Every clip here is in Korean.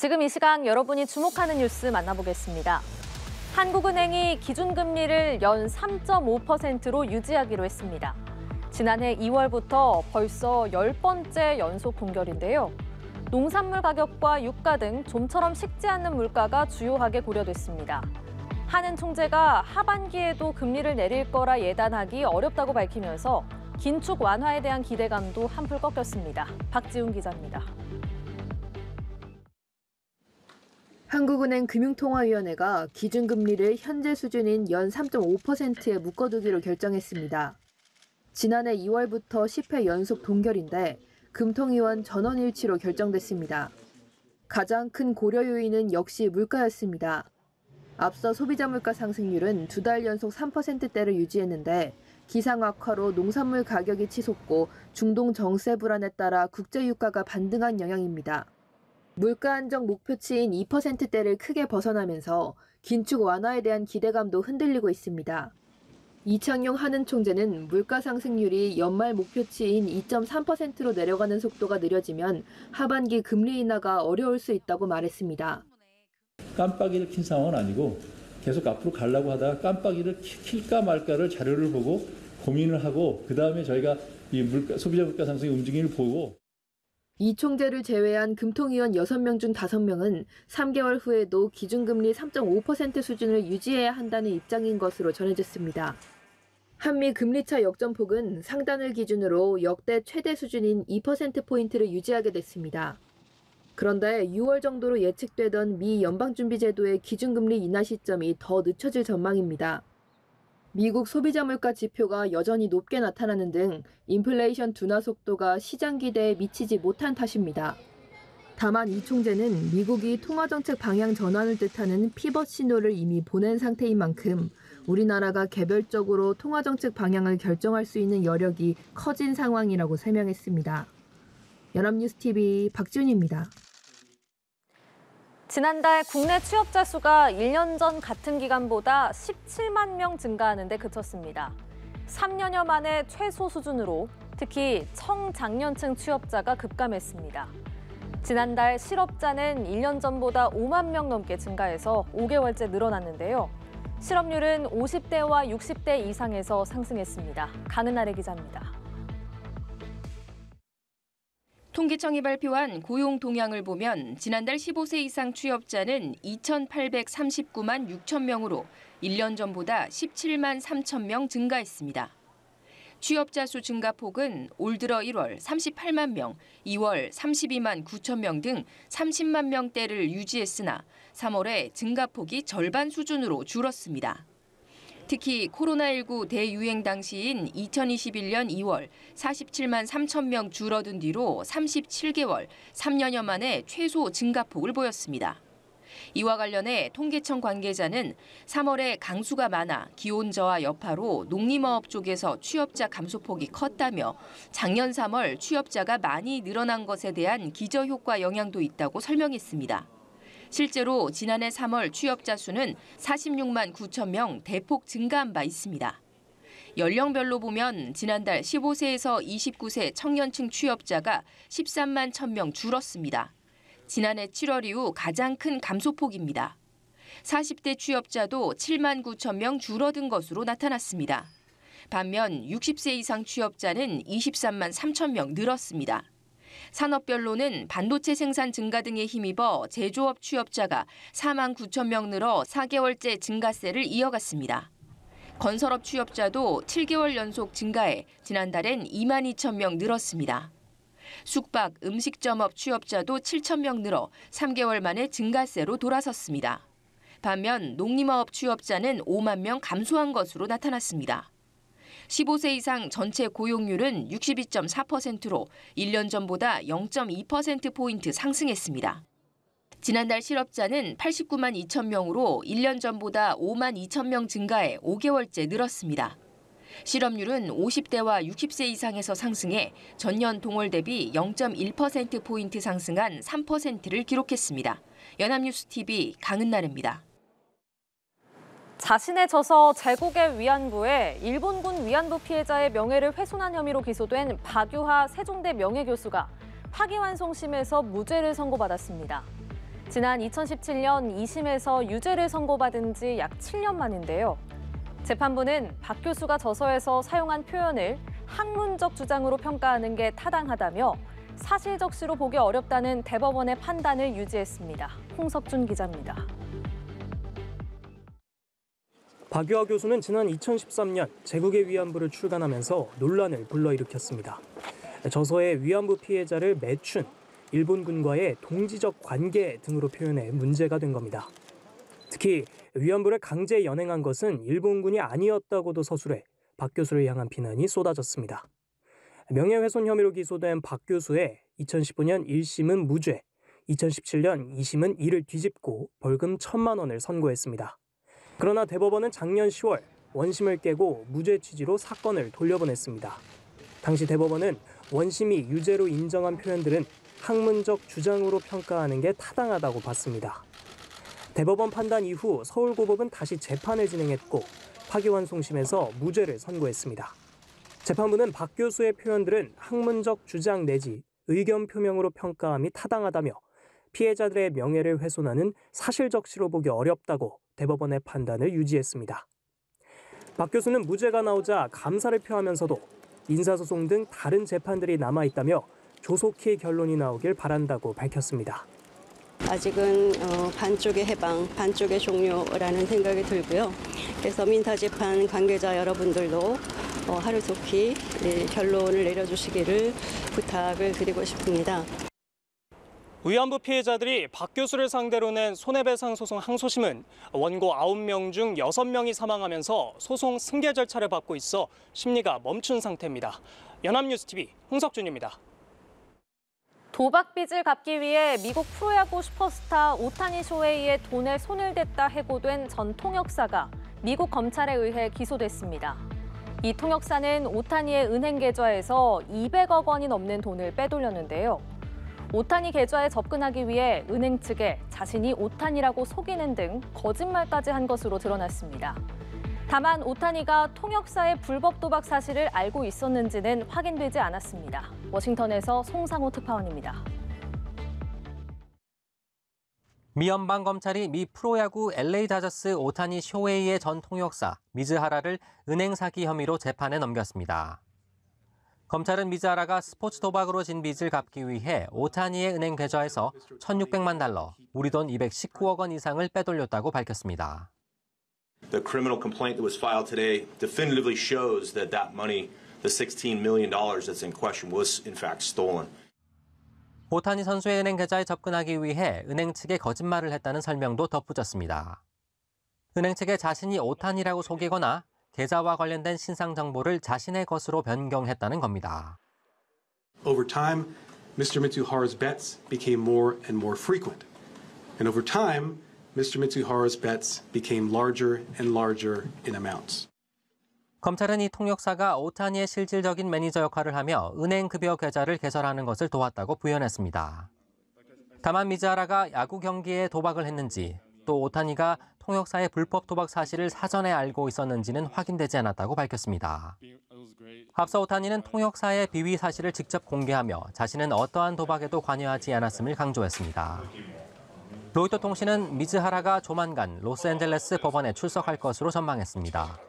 지금 이 시각 여러분이 주목하는 뉴스 만나보겠습니다. 한국은행이 기준금리를 연 3.5%로 유지하기로 했습니다. 지난해 2월부터 벌써 10번째 연속 동결인데요. 농산물 가격과 유가 등 좀처럼 식지 않는 물가가 주요하게 고려됐습니다. 한은 총재가 하반기에도 금리를 내릴 거라 예단하기 어렵다고 밝히면서 긴축 완화에 대한 기대감도 한풀 꺾였습니다. 박지훈 기자입니다. 한국은행 금융통화위원회가 기준금리를 현재 수준인 연 3.5%에 묶어두기로 결정했습니다. 지난해 2월부터 10회 연속 동결인데 금통위원 전원일치로 결정됐습니다. 가장 큰 고려 요인은 역시 물가였습니다. 앞서 소비자 물가 상승률은 2달 연속 3%대를 유지했는데 기상 악화로 농산물 가격이 치솟고 중동 정세 불안에 따라 국제 유가가 반등한 영향입니다. 물가 안정 목표치인 2%대를 크게 벗어나면서 긴축 완화에 대한 기대감도 흔들리고 있습니다. 이창용 한은 총재는 물가 상승률이 연말 목표치인 2.3%로 내려가는 속도가 느려지면 하반기 금리 인하가 어려울 수 있다고 말했습니다. 깜빡이를 킨 상황은 아니고 계속 앞으로 가려고 하다가 깜빡이를 킬까 말까를 자료를 보고 고민을 하고 그다음에 저희가 이 소비자 물가 상승의 움직임을 보고 이 총재를 제외한 금통위원 6명 중 5명은 3개월 후에도 기준금리 3.5% 수준을 유지해야 한다는 입장인 것으로 전해졌습니다. 한미 금리차 역전폭은 상단을 기준으로 역대 최대 수준인 2%포인트를 유지하게 됐습니다. 그런데 6월 정도로 예측되던 미 연방준비제도의 기준금리 인하 시점이 더 늦춰질 전망입니다. 미국 소비자 물가 지표가 여전히 높게 나타나는 등 인플레이션 둔화 속도가 시장 기대에 미치지 못한 탓입니다. 다만 이 총재는 미국이 통화정책 방향 전환을 뜻하는 피벗 신호를 이미 보낸 상태인 만큼 우리나라가 개별적으로 통화정책 방향을 결정할 수 있는 여력이 커진 상황이라고 설명했습니다. 연합뉴스TV 박지훈입니다. 지난달 국내 취업자 수가 1년 전 같은 기간보다 17만 명 증가하는 데 그쳤습니다. 3년여 만에 최소 수준으로 특히 청장년층 취업자가 급감했습니다. 지난달 실업자는 1년 전보다 5만 명 넘게 증가해서 5개월째 늘어났는데요. 실업률은 50대와 60대 이상에서 상승했습니다. 강은나래 기자입니다. 통계청이 발표한 고용 동향을 보면 지난달 15세 이상 취업자는 2,839만 6천 명으로 1년 전보다 17만 3천 명 증가했습니다. 취업자 수 증가폭은 올 들어 1월 38만 명, 2월 32만 9천 명 등 30만 명대를 유지했으나 3월에 증가폭이 절반 수준으로 줄었습니다. 특히 코로나19 대유행 당시인 2021년 2월 47만 3천 명 줄어든 뒤로 37개월, 3년여 만에 최소 증가폭을 보였습니다. 이와 관련해 통계청 관계자는 3월에 강수가 많아 기온 저하 여파로 농림어업 쪽에서 취업자 감소폭이 컸다며 작년 3월 취업자가 많이 늘어난 것에 대한 기저효과 영향도 있다고 설명했습니다. 실제로 지난해 3월 취업자 수는 46만 9천 명 대폭 증가한 바 있습니다. 연령별로 보면 지난달 15세에서 29세 청년층 취업자가 13만 1천 명 줄었습니다. 지난해 7월 이후 가장 큰 감소폭입니다. 40대 취업자도 7만 9천 명 줄어든 것으로 나타났습니다. 반면 60세 이상 취업자는 23만 3천 명 늘었습니다. 산업별로는 반도체 생산 증가 등에 힘입어 제조업 취업자가 4만 9천 명 늘어 4개월째 증가세를 이어갔습니다. 건설업 취업자도 7개월 연속 증가해 지난달엔 2만 2천 명 늘었습니다. 숙박, 음식점업 취업자도 7천 명 늘어 3개월 만에 증가세로 돌아섰습니다. 반면 농림어업 취업자는 5만 명 감소한 것으로 나타났습니다. 15세 이상 전체 고용률은 62.4%로 1년 전보다 0.2%포인트 상승했습니다. 지난달 실업자는 89만 2천 명으로 1년 전보다 5만 2천 명 증가해 5개월째 늘었습니다. 실업률은 50대와 60세 이상에서 상승해 전년 동월 대비 0.1%포인트 상승한 3%를 기록했습니다. 연합뉴스TV 강은나래입니다. 자신의 저서 제국의 위안부에 일본군 위안부 피해자의 명예를 훼손한 혐의로 기소된 박유하 세종대 명예교수가 파기환송심에서 무죄를 선고받았습니다. 지난 2017년 2심에서 유죄를 선고받은 지 약 7년 만인데요. 재판부는 박 교수가 저서에서 사용한 표현을 학문적 주장으로 평가하는 게 타당하다며 사실적시로 보기 어렵다는 대법원의 판단을 유지했습니다. 홍석준 기자입니다. 박유하 교수는 지난 2013년 제국의 위안부를 출간하면서 논란을 불러일으켰습니다. 저서의 위안부 피해자를 매춘, 일본군과의 동지적 관계 등으로 표현해 문제가 된 겁니다. 특히 위안부를 강제 연행한 것은 일본군이 아니었다고도 서술해 박 교수를 향한 비난이 쏟아졌습니다. 명예훼손 혐의로 기소된 박 교수의 2015년 1심은 무죄, 2017년 2심은 이를 뒤집고 벌금 1,000만 원을 선고했습니다. 그러나 대법원은 작년 10월 원심을 깨고 무죄 취지로 사건을 돌려보냈습니다. 당시 대법원은 원심이 유죄로 인정한 표현들은 학문적 주장으로 평가하는 게 타당하다고 봤습니다. 대법원 판단 이후 서울고법은 다시 재판을 진행했고 파기환송심에서 무죄를 선고했습니다. 재판부는 박 교수의 표현들은 학문적 주장 내지 의견 표명으로 평가함이 타당하다며 피해자들의 명예를 훼손하는 사실적시로 보기 어렵다고 대법원의 판단을 유지했습니다. 박 교수는 무죄가 나오자 감사를 표하면서도 민사소송 등 다른 재판들이 남아있다며 조속히 결론이 나오길 바란다고 밝혔습니다. 아직은 반쪽의 해방, 반쪽의 종료라는 생각이 들고요. 그래서 민사재판 관계자 여러분들도 하루속히 결론을 내려주시기를 부탁을 드리고 싶습니다. 위안부 피해자들이 박 교수를 상대로 낸 손해배상 소송 항소심은 원고 9명 중 6명이 사망하면서 소송 승계 절차를 밟고 있어 심리가 멈춘 상태입니다. 연합뉴스TV 홍석준입니다. 도박 빚을 갚기 위해 미국 프로야구 슈퍼스타 오타니 쇼헤이의 돈에 손을 댔다 해고된 전 통역사가 미국 검찰에 의해 기소됐습니다. 이 통역사는 오타니의 은행 계좌에서 200억 원이 넘는 돈을 빼돌렸는데요. 오타니 계좌에 접근하기 위해 은행 측에 자신이 오타니라고 속이는 등 거짓말까지 한 것으로 드러났습니다. 다만 오타니가 통역사의 불법 도박 사실을 알고 있었는지는 확인되지 않았습니다. 워싱턴에서 송상호 특파원입니다. 미 연방검찰이 미 프로야구 LA 다저스 오타니 쇼헤이의 전 통역사 미즈하라를 은행 사기 혐의로 재판에 넘겼습니다. 검찰은 미즈하라가 스포츠 도박으로 진 빚을 갚기 위해 오타니의 은행 계좌에서 1,600만 달러, 우리 돈 219억 원 이상을 빼돌렸다고 밝혔습니다. The criminal complaint that was filed today definitively shows that that money, the $16 million that's in question, was in fact stolen. 오타니 선수의 은행 계좌에 접근하기 위해 은행 측에 거짓말을 했다는 설명도 덧붙였습니다. 은행 측에 자신이 오타니라고 속이거나 계좌와 관련된 신상 정보를 자신의 것으로 변경했다는 겁니다. Over time, Mr. Mitsuhara's bets became more and more frequent. And over time, Mr. Mitsuhara's bets became larger and larger in amounts. 검찰은 이 통역사가 오타니의 실질적인 매니저 역할을 하며 은행 급여 계좌를 개설하는 것을 도왔다고 부연했습니다. 다만 미즈하라가 야구 경기에 도박을 했는지 또 오타니가 통역사의 불법 도박 사실을 사전에 알고 있었는지는 확인되지 않았다고 밝혔습니다. 앞서 오타니는 통역사의 비위 사실을 직접 공개하며 자신은 어떠한 도박에도 관여하지 않았음을 강조했습니다. 로이터 통신은 미즈하라가 조만간 로스앤젤레스 법원에 출석할 것으로 전망했습니다.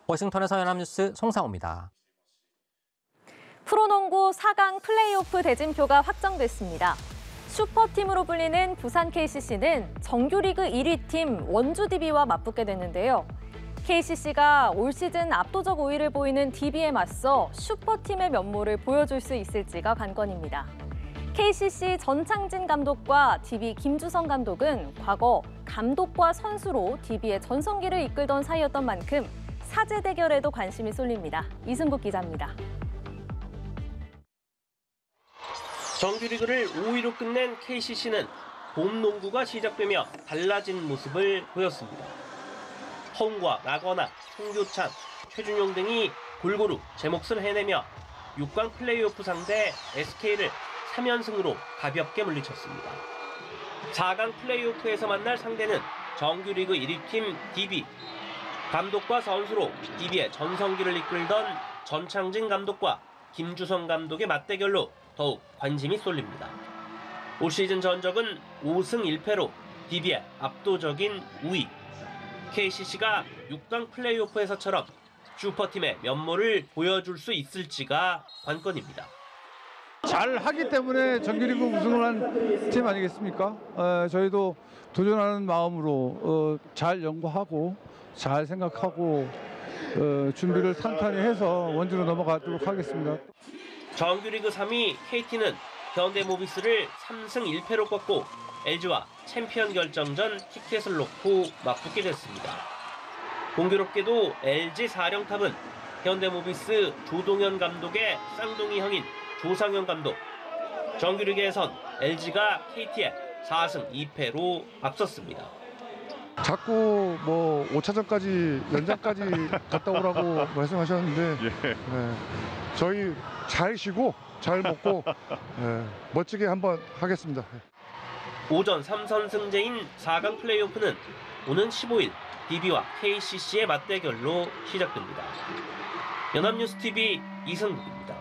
워싱턴에서 연합뉴스 송상호입니다. 프로농구 4강 플레이오프 대진표가 확정됐습니다. 슈퍼팀으로 불리는 부산 KCC는 정규리그 1위 팀 원주 DB와 맞붙게 됐는데요. KCC가 올 시즌 압도적 우위를 보이는 DB에 맞서 슈퍼팀의 면모를 보여줄 수 있을지가 관건입니다. KCC 전창진 감독과 DB 김주성 감독은 과거 감독과 선수로 DB의 전성기를 이끌던 사이였던 만큼 사제 대결에도 관심이 쏠립니다. 이승국 기자입니다. 정규리그를 5위로 끝낸 KCC는 봄 농구가 시작되며 달라진 모습을 보였습니다. 허웅과 나거나, 송교창, 최준용 등이 골고루 제 몫을 해내며 6강 플레이오프 상대 SK를 3연승으로 가볍게 물리쳤습니다. 4강 플레이오프에서 만날 상대는 정규리그 1위 팀 DB. 감독과 선수로 DB의 전성기를 이끌던 전창진 감독과 김주성 감독의 맞대결로 더욱 관심이 쏠립니다. 올 시즌 전적은 5승 1패로 DB의 압도적인 우위. KCC가 6강 플레이오프에서처럼 슈퍼팀의 면모를 보여줄 수 있을지가 관건입니다. 잘 하기 때문에 정규리그 우승을 한 팀 아니겠습니까? 저희도 도전하는 마음으로 잘 연구하고 잘 생각하고 준비를 탄탄히 해서 원주로 넘어가도록 하겠습니다. 정규리그 3위 KT는 현대모비스를 3승 1패로 꺾고 LG와 챔피언 결정전 티켓을 놓고 맞붙게 됐습니다. 공교롭게도 LG 사령탑은 현대모비스 조동현 감독의 쌍둥이 형인 조상현 감독. 정규리그에선 LG가 KT에 4승 2패로 앞섰습니다. 자꾸 뭐 5차전까지 연장까지 갔다 오라고 말씀하셨는데 저희 잘 쉬고 잘 먹고 멋지게 한번 하겠습니다. 오전 3선승제인 4강 플레이오프는 오는 15일 DB와 KCC의 맞대결로 시작됩니다. 연합뉴스TV 이승국입니다.